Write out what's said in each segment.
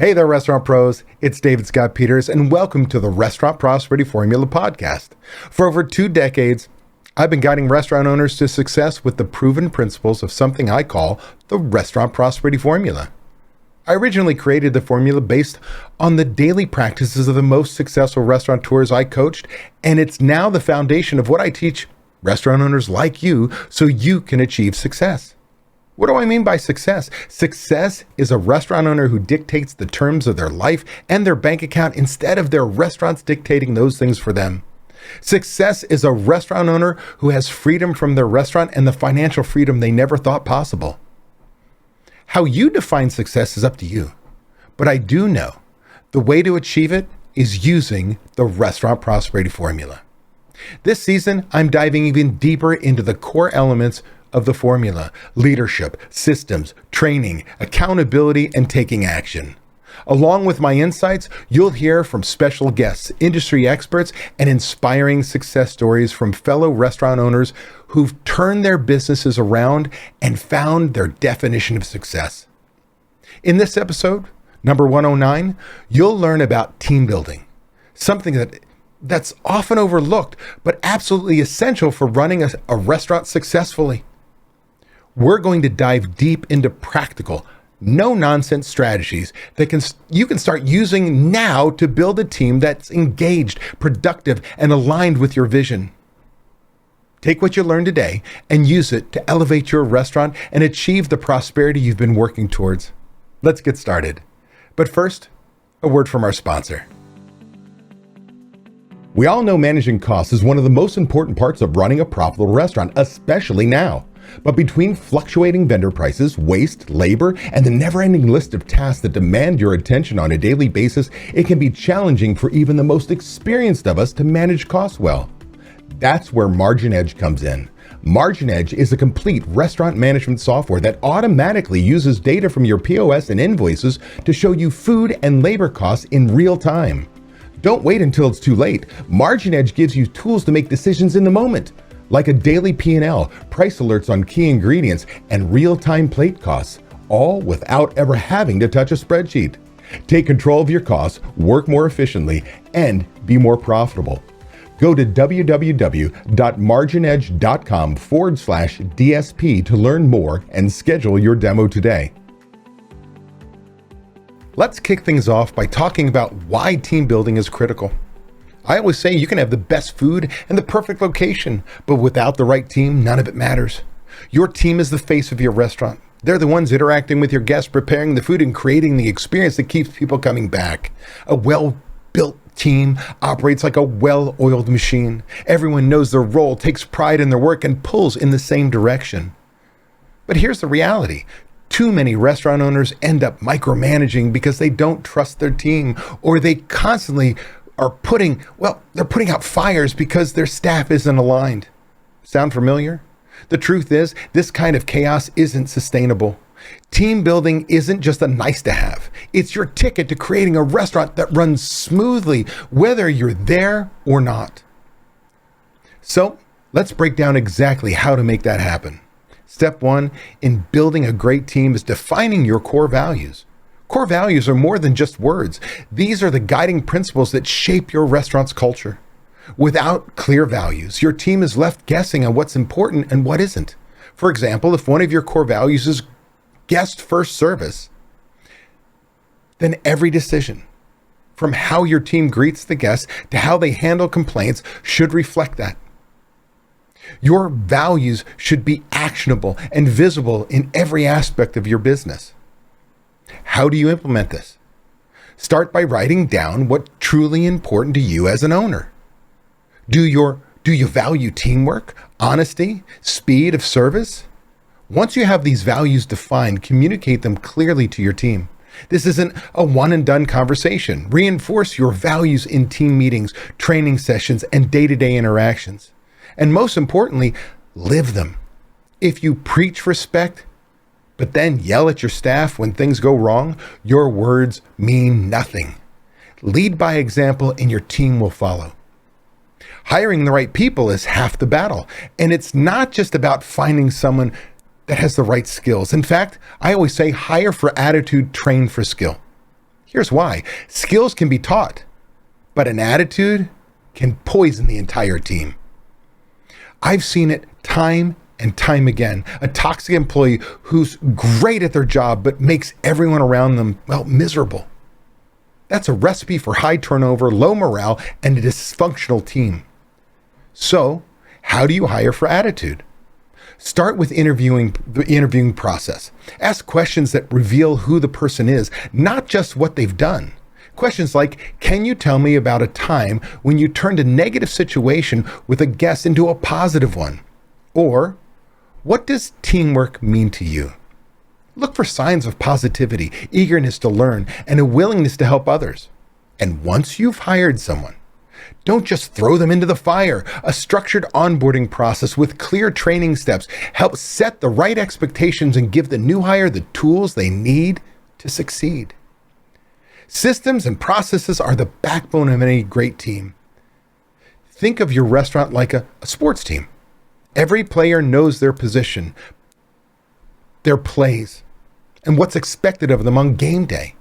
Hey there, restaurant pros. It's David Scott Peters, and welcome to the Restaurant Prosperity Formula podcast. For over 2 decades, I've been guiding restaurant owners to success with the proven principles of something I call the Restaurant Prosperity Formula. I originally created the formula based on the daily practices of the most successful restaurateurs I coached, and it's now the foundation of what I teach restaurant owners like you so you can achieve success. What do I mean by success? Success is a restaurant owner who dictates the terms of their life and their bank account instead of their restaurants dictating those things for them. Success is a restaurant owner who has freedom from their restaurant and the financial freedom they never thought possible. How you define success is up to you, but I do know the way to achieve it is using the Restaurant Prosperity Formula. This season, I'm diving even deeper into the core elements of the formula: leadership, systems, training, accountability, and taking action. Along with my insights, you'll hear from special guests, industry experts, and inspiring success stories from fellow restaurant owners who've turned their businesses around and found their definition of success. In this episode, number 109, you'll learn about team building, something that's often overlooked, but absolutely essential for running a restaurant successfully. We're going to dive deep into practical, no-nonsense strategies that you can start using now to build a team that's engaged, productive, and aligned with your vision. Take what you learned today and use it to elevate your restaurant and achieve the prosperity you've been working towards. Let's get started. But first, a word from our sponsor. We all know managing costs is one of the most important parts of running a profitable restaurant, especially now. But between fluctuating vendor prices, waste, labor, and the never-ending list of tasks that demand your attention on a daily basis, it can be challenging for even the most experienced of us to manage costs well. That's where Margin Edge comes in. Margin Edge is a complete restaurant management software that automatically uses data from your POS and invoices to show you food and labor costs in real time. Don't wait until it's too late. Margin Edge gives you tools to make decisions in the moment, like a daily P&L, price alerts on key ingredients, and real-time plate costs, all without ever having to touch a spreadsheet. Take control of your costs, work more efficiently, and be more profitable. Go to www.marginedge.com/DSP to learn more and schedule your demo today. Let's kick things off by talking about why team building is critical. I always say you can have the best food and the perfect location, but without the right team, none of it matters. Your team is the face of your restaurant. They're the ones interacting with your guests, preparing the food, and creating the experience that keeps people coming back. A well-built team operates like a well-oiled machine. Everyone knows their role, takes pride in their work, and pulls in the same direction. But here's the reality. Too many restaurant owners end up micromanaging because they don't trust their team, or they constantly are putting out fires because their staff isn't aligned. Sound familiar? The truth is, this kind of chaos isn't sustainable. Team building isn't just a nice to have. It's your ticket to creating a restaurant that runs smoothly, whether you're there or not. So let's break down exactly how to make that happen. Step 1 in building a great team is defining your core values. Core values are more than just words. These are the guiding principles that shape your restaurant's culture. Without clear values, your team is left guessing on what's important and what isn't. For example, if one of your core values is guest first service, then every decision, from how your team greets the guests to how they handle complaints, should reflect that. Your values should be actionable and visible in every aspect of your business. How do you implement this? Start by writing down what's truly important to you as an owner. Do you value teamwork, honesty, speed of service? Once you have these values defined, communicate them clearly to your team. This isn't a one and done conversation. Reinforce your values in team meetings, training sessions, and day-to-day interactions. And most importantly, live them. If you preach respect, but then yell at your staff when things go wrong, your words mean nothing. Lead by example and your team will follow. Hiring the right people is half the battle. And it's not just about finding someone that has the right skills. In fact, I always say hire for attitude, train for skill. Here's why. Skills can be taught, but an attitude can poison the entire team. I've seen it time and time again. A toxic employee who's great at their job but makes everyone around them, miserable. That's a recipe for high turnover, low morale, and a dysfunctional team. So, how do you hire for attitude? Start with the interviewing process. Ask questions that reveal who the person is, not just what they've done. Questions like, can you tell me about a time when you turned a negative situation with a guest into a positive one? Or, what does teamwork mean to you? Look for signs of positivity, eagerness to learn, and a willingness to help others. And once you've hired someone, don't just throw them into the fire. A structured onboarding process with clear training steps helps set the right expectations and give the new hire the tools they need to succeed. Systems and processes are the backbone of any great team. Think of your restaurant like a sports team. Every player knows their position, their plays, and what's expected of them on game day.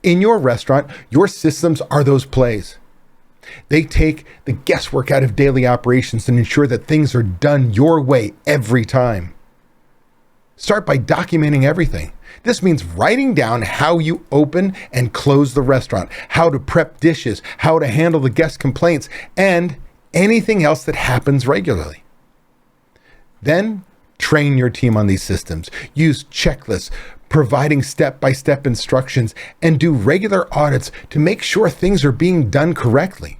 In your restaurant, your systems are those plays. They take the guesswork out of daily operations and ensure that things are done your way every time. Start by documenting everything. This means writing down how you open and close the restaurant, how to prep dishes, how to handle the guest complaints, and anything else that happens regularly. Then train your team on these systems. Use checklists, providing step-by-step instructions, and do regular audits to make sure things are being done correctly.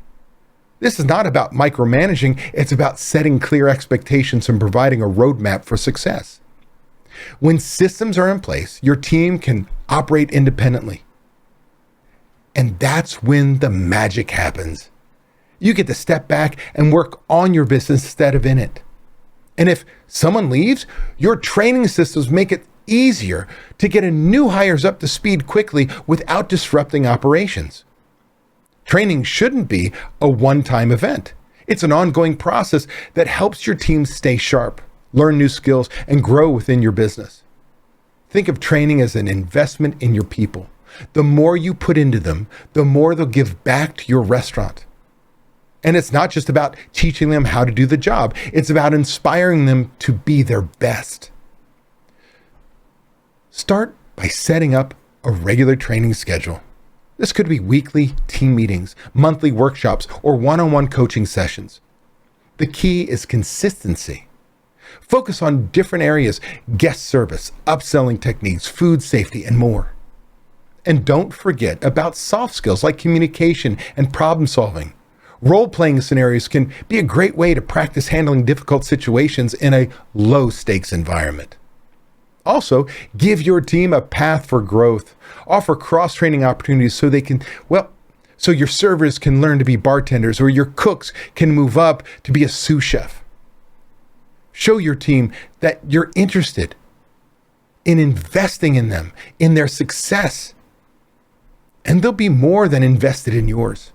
This is not about micromanaging, it's about setting clear expectations and providing a roadmap for success. When systems are in place, your team can operate independently. And that's when the magic happens. You get to step back and work on your business instead of in it. And if someone leaves, your training systems make it easier to get a new hires up to speed quickly without disrupting operations. Training shouldn't be a one-time event. It's an ongoing process that helps your team stay sharp, learn new skills, and grow within your business. Think of training as an investment in your people. The more you put into them, the more they'll give back to your restaurant. And it's not just about teaching them how to do the job. It's about inspiring them to be their best. Start by setting up a regular training schedule. This could be weekly team meetings, monthly workshops, or one-on-one coaching sessions. The key is consistency. Focus on different areas: guest service, upselling techniques, food safety, and more. And don't forget about soft skills like communication and problem solving. Role-playing scenarios can be a great way to practice handling difficult situations in a low-stakes environment. Also, give your team a path for growth. Offer cross-training opportunities so your servers can learn to be bartenders or your cooks can move up to be a sous chef. Show your team that you're interested in investing in them, in their success, and they'll be more than invested in yours.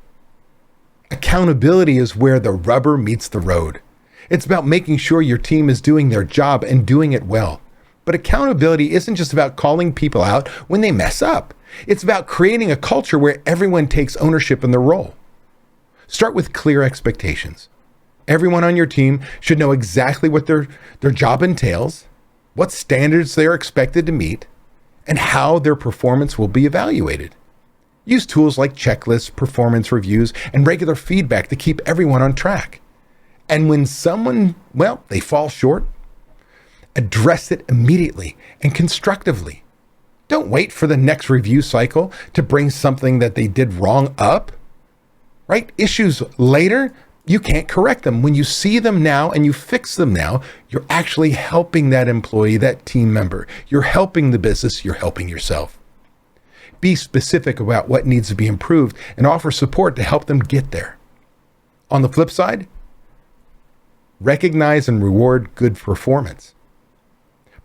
Accountability is where the rubber meets the road. It's about making sure your team is doing their job and doing it well. But accountability isn't just about calling people out when they mess up. It's about creating a culture where everyone takes ownership in their role. Start with clear expectations. Everyone on your team should know exactly what their job entails, what standards they are expected to meet, and how their performance will be evaluated. Use tools like checklists, performance reviews, and regular feedback to keep everyone on track. And when someone, they fall short, address it immediately and constructively. Don't wait for the next review cycle to bring something that they did wrong up. Right? Issues later, you can't correct them. When you see them now and you fix them now, you're actually helping that employee, that team member. You're helping the business, you're helping yourself. Be specific about what needs to be improved and offer support to help them get there. On the flip side, recognize and reward good performance.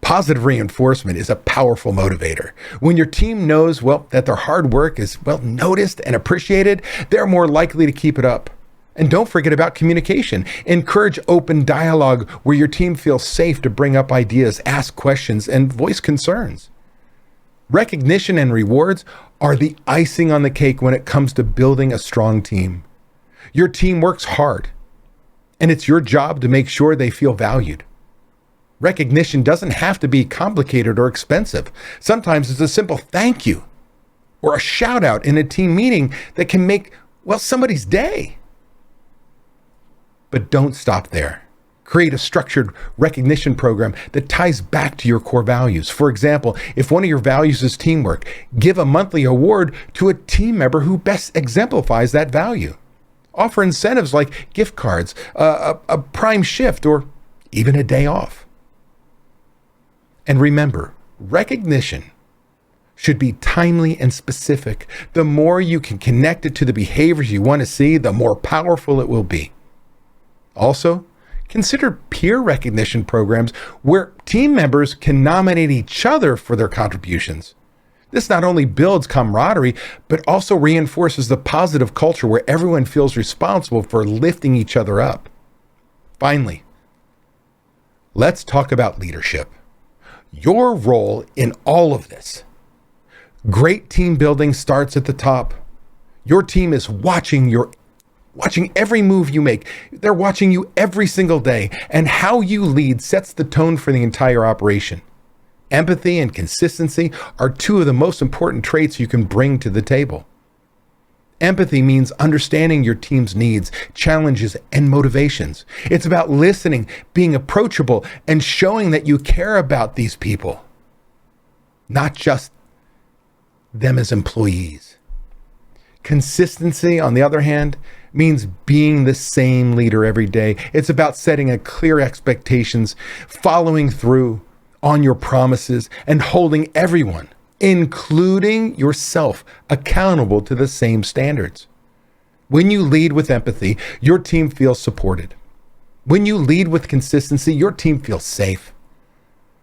Positive reinforcement is a powerful motivator. When your team knows, that their hard work is, noticed and appreciated, they're more likely to keep it up. And don't forget about communication. Encourage open dialogue where your team feels safe to bring up ideas, ask questions, and voice concerns. Recognition and rewards are the icing on the cake when it comes to building a strong team. Your team works hard, and it's your job to make sure they feel valued. Recognition doesn't have to be complicated or expensive. Sometimes it's a simple thank you or a shout out in a team meeting that can make, somebody's day. But don't stop there. Create a structured recognition program that ties back to your core values. For example, if one of your values is teamwork, give a monthly award to a team member who best exemplifies that value. Offer incentives like gift cards, a prime shift, or even a day off. And remember, recognition should be timely and specific. The more you can connect it to the behaviors you want to see, the more powerful it will be. Also, consider peer recognition programs where team members can nominate each other for their contributions. This not only builds camaraderie, but also reinforces the positive culture where everyone feels responsible for lifting each other up. Finally, let's talk about leadership. Your role in all of this. Great team building starts at the top. Your team is watching every move you make. They're watching you every single day, and how you lead sets the tone for the entire operation. Empathy and consistency are two of the most important traits you can bring to the table. Empathy means understanding your team's needs, challenges, and motivations. It's about listening, being approachable, and showing that you care about these people, not just them as employees. Consistency, on the other hand, means being the same leader every day. It's about setting a clear expectations, following through on your promises, and holding everyone, including yourself, accountable to the same standards. When you lead with empathy, your team feels supported. When you lead with consistency, your team feels safe.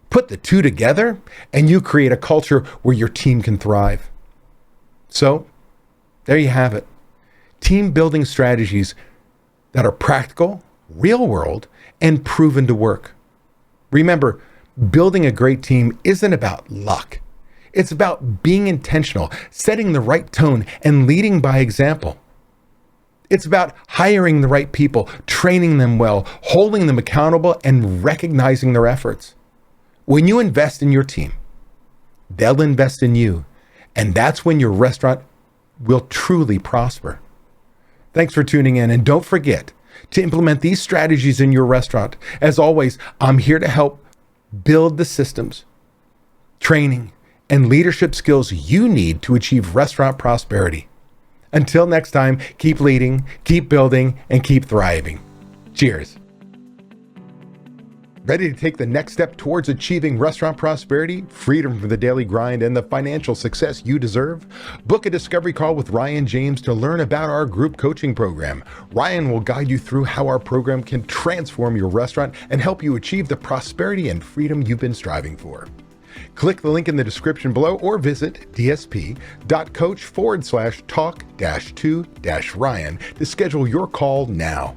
Put the two together, and you create a culture where your team can thrive. So, there you have it. Team building strategies that are practical, real world, and proven to work. Remember, building a great team isn't about luck. It's about being intentional, setting the right tone, and leading by example. It's about hiring the right people, training them well, holding them accountable, and recognizing their efforts. When you invest in your team, they'll invest in you, and that's when your restaurant will truly prosper. Thanks for tuning in, and don't forget to implement these strategies in your restaurant. As always, I'm here to help build the systems, training, and leadership skills you need to achieve restaurant prosperity. Until next time, keep leading, keep building, and keep thriving. Cheers. Ready to take the next step towards achieving restaurant prosperity, freedom from the daily grind, and the financial success you deserve? Book a discovery call with Ryan James to learn about our group coaching program. Ryan will guide you through how our program can transform your restaurant and help you achieve the prosperity and freedom you've been striving for. Click the link in the description below or visit dsp.coach/talk-to-Ryan to schedule your call now.